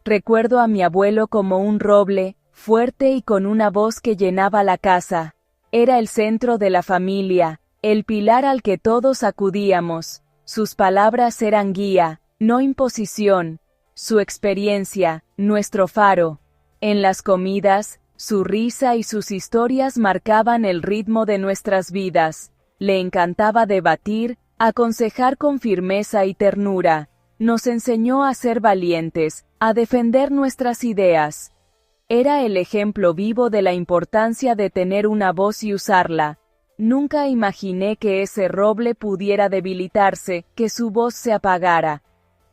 Recuerdo a mi abuelo como un roble, fuerte y con una voz que llenaba la casa. Era el centro de la familia, el pilar al que todos acudíamos. Sus palabras eran guía, no imposición. Su experiencia, nuestro faro. En las comidas, su risa y sus historias marcaban el ritmo de nuestras vidas. Le encantaba debatir, aconsejar con firmeza y ternura. Nos enseñó a ser valientes, a defender nuestras ideas. Era el ejemplo vivo de la importancia de tener una voz y usarla. Nunca imaginé que ese roble pudiera debilitarse, que su voz se apagara.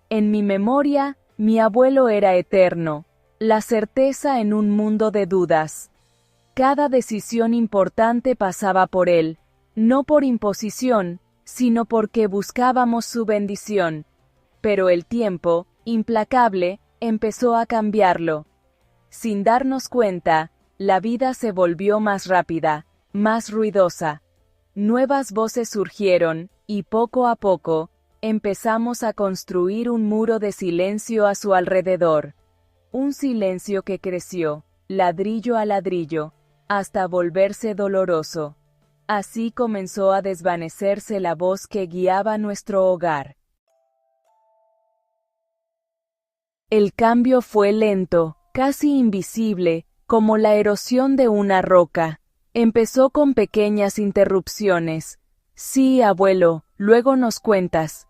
En mi memoria, mi abuelo era eterno, la certeza en un mundo de dudas. Cada decisión importante pasaba por él, no por imposición, sino porque buscábamos su bendición. Pero el tiempo, implacable, empezó a cambiarlo. Sin darnos cuenta, la vida se volvió más rápida, más ruidosa. Nuevas voces surgieron, y poco a poco, empezamos a construir un muro de silencio a su alrededor. Un silencio que creció, ladrillo a ladrillo, hasta volverse doloroso. Así comenzó a desvanecerse la voz que guiaba nuestro hogar. El cambio fue lento, casi invisible, como la erosión de una roca. Empezó con pequeñas interrupciones. Sí, abuelo, luego nos cuentas.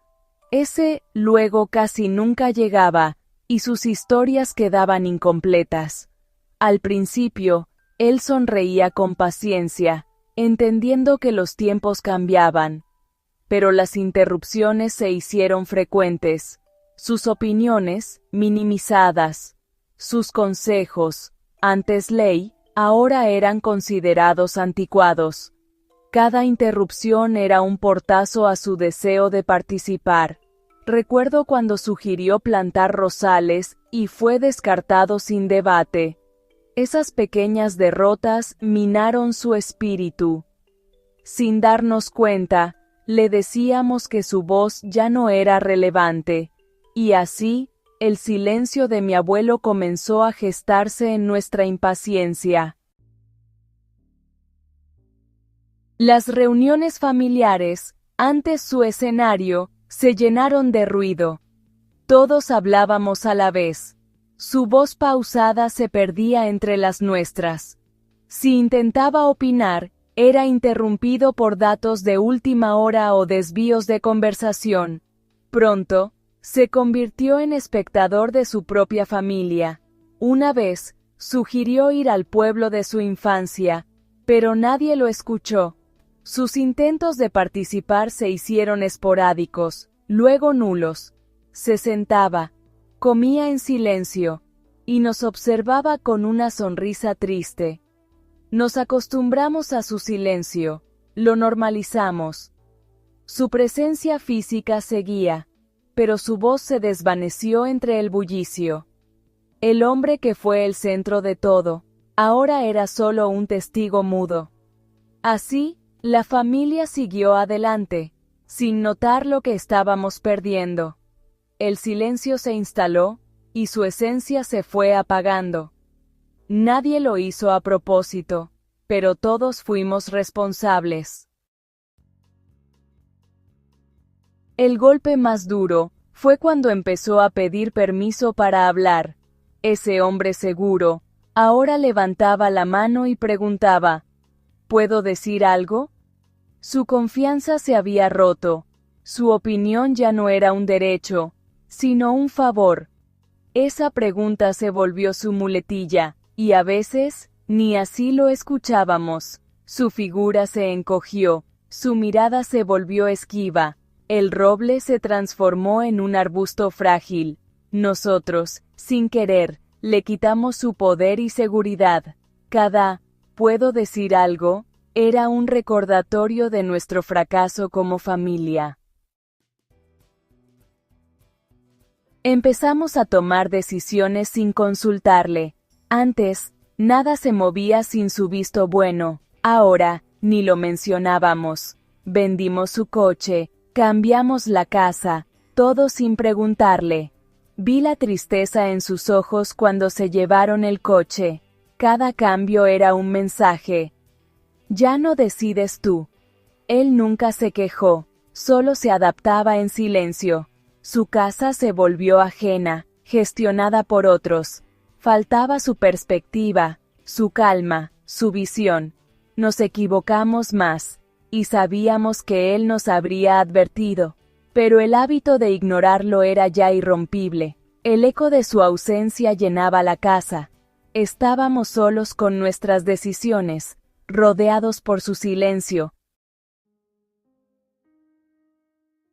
Ese luego casi nunca llegaba, y sus historias quedaban incompletas. Al principio, él sonreía con paciencia, entendiendo que los tiempos cambiaban. Pero las interrupciones se hicieron frecuentes. Sus opiniones, minimizadas. Sus consejos, antes ley, ahora eran considerados anticuados. Cada interrupción era un portazo a su deseo de participar. Recuerdo cuando sugirió plantar rosales y fue descartado sin debate. Esas pequeñas derrotas minaron su espíritu. Sin darnos cuenta, le decíamos que su voz ya no era relevante. Y así, el silencio de mi abuelo comenzó a gestarse en nuestra impaciencia. Las reuniones familiares, antes su escenario, se llenaron de ruido. Todos hablábamos a la vez. Su voz pausada se perdía entre las nuestras. Si intentaba opinar, era interrumpido por datos de última hora o desvíos de conversación. Pronto, se convirtió en espectador de su propia familia. Una vez, sugirió ir al pueblo de su infancia, pero nadie lo escuchó. Sus intentos de participar se hicieron esporádicos, luego nulos. Se sentaba, comía en silencio, y nos observaba con una sonrisa triste. Nos acostumbramos a su silencio, lo normalizamos. Su presencia física seguía, pero su voz se desvaneció entre el bullicio. El hombre que fue el centro de todo, ahora era solo un testigo mudo. Así, la familia siguió adelante, sin notar lo que estábamos perdiendo. El silencio se instaló, y su esencia se fue apagando. Nadie lo hizo a propósito, pero todos fuimos responsables. El golpe más duro fue cuando empezó a pedir permiso para hablar. Ese hombre seguro, ahora levantaba la mano y preguntaba, ¿puedo decir algo? Su confianza se había roto. Su opinión ya no era un derecho, sino un favor. Esa pregunta se volvió su muletilla, y a veces, ni así lo escuchábamos. Su figura se encogió, su mirada se volvió esquiva. El roble se transformó en un arbusto frágil. Nosotros, sin querer, le quitamos su poder y seguridad. Cada ¿puedo decir algo? Era un recordatorio de nuestro fracaso como familia. Empezamos a tomar decisiones sin consultarle. Antes, nada se movía sin su visto bueno. Ahora, ni lo mencionábamos. Vendimos su coche, cambiamos la casa, todo sin preguntarle. Vi la tristeza en sus ojos cuando se llevaron el coche. Cada cambio era un mensaje. Ya no decides tú. Él nunca se quejó, solo se adaptaba en silencio. Su casa se volvió ajena, gestionada por otros. Faltaba su perspectiva, su calma, su visión. Nos equivocamos más, y sabíamos que él nos habría advertido. Pero el hábito de ignorarlo era ya irrompible. El eco de su ausencia llenaba la casa. Estábamos solos con nuestras decisiones, rodeados por su silencio.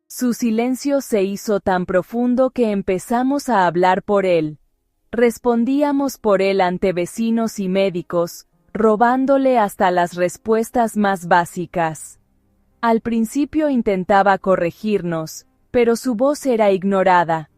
Su silencio se hizo tan profundo que empezamos a hablar por él. Respondíamos por él ante vecinos y médicos, robándole hasta las respuestas más básicas. Al principio intentaba corregirnos, pero su voz era ignorada.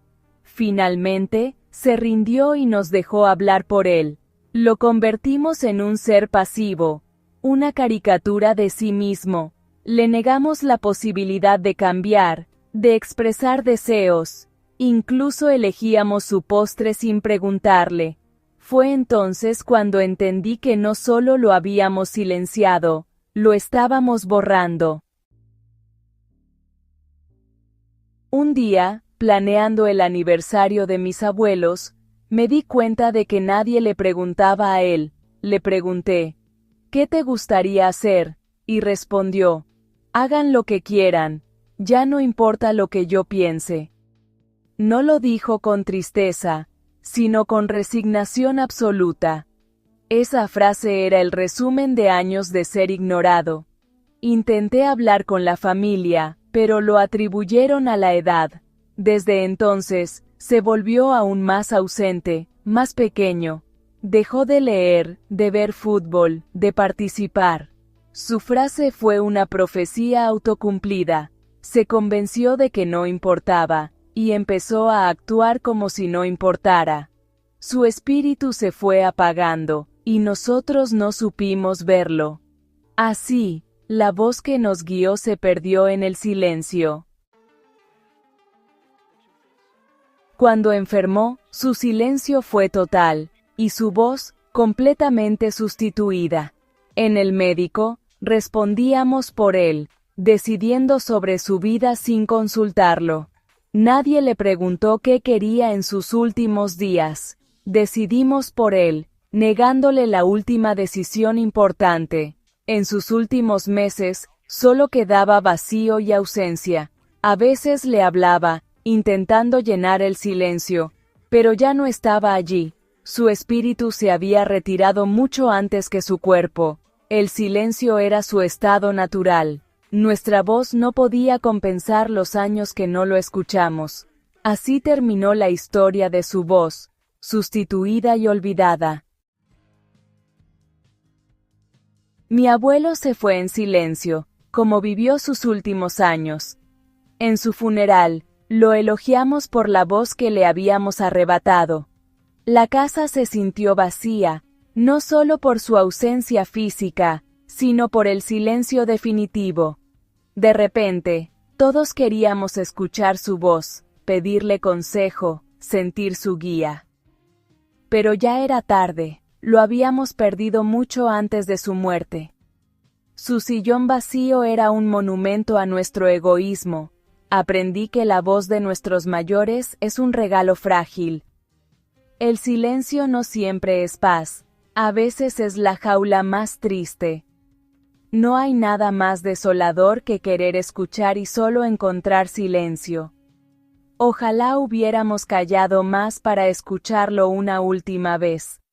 Finalmente, se rindió y nos dejó hablar por él. Lo convertimos en un ser pasivo, una caricatura de sí mismo. Le negamos la posibilidad de cambiar, de expresar deseos. Incluso elegíamos su postre sin preguntarle. Fue entonces cuando entendí que no solo lo habíamos silenciado, lo estábamos borrando. Un día, planeando el aniversario de mis abuelos, me di cuenta de que nadie le preguntaba a él. Le pregunté, ¿qué te gustaría hacer? Y respondió, hagan lo que quieran, ya no importa lo que yo piense. No lo dijo con tristeza, sino con resignación absoluta. Esa frase era el resumen de años de ser ignorado. Intenté hablar con la familia, pero lo atribuyeron a la edad. Desde entonces, se volvió aún más ausente, más pequeño. Dejó de leer, de ver fútbol, de participar. Su frase fue una profecía autocumplida. Se convenció de que no importaba, y empezó a actuar como si no importara. Su espíritu se fue apagando, y nosotros no supimos verlo. Así, la voz que nos guió se perdió en el silencio. Cuando enfermó, su silencio fue total, y su voz, completamente sustituida. En el médico, respondíamos por él, decidiendo sobre su vida sin consultarlo. Nadie le preguntó qué quería en sus últimos días. Decidimos por él, negándole la última decisión importante. En sus últimos meses, solo quedaba vacío y ausencia. A veces le hablaba, intentando llenar el silencio, pero ya no estaba allí. Su espíritu se había retirado mucho antes que su cuerpo. El silencio era su estado natural. Nuestra voz no podía compensar los años que no lo escuchamos. Así terminó la historia de su voz, sustituida y olvidada. Mi abuelo se fue en silencio, como vivió sus últimos años. En su funeral, lo elogiamos por la voz que le habíamos arrebatado. La casa se sintió vacía, no solo por su ausencia física, sino por el silencio definitivo. De repente, todos queríamos escuchar su voz, pedirle consejo, sentir su guía. Pero ya era tarde, lo habíamos perdido mucho antes de su muerte. Su sillón vacío era un monumento a nuestro egoísmo. Aprendí que la voz de nuestros mayores es un regalo frágil. El silencio no siempre es paz, a veces es la jaula más triste. No hay nada más desolador que querer escuchar y solo encontrar silencio. Ojalá hubiéramos callado más para escucharlo una última vez.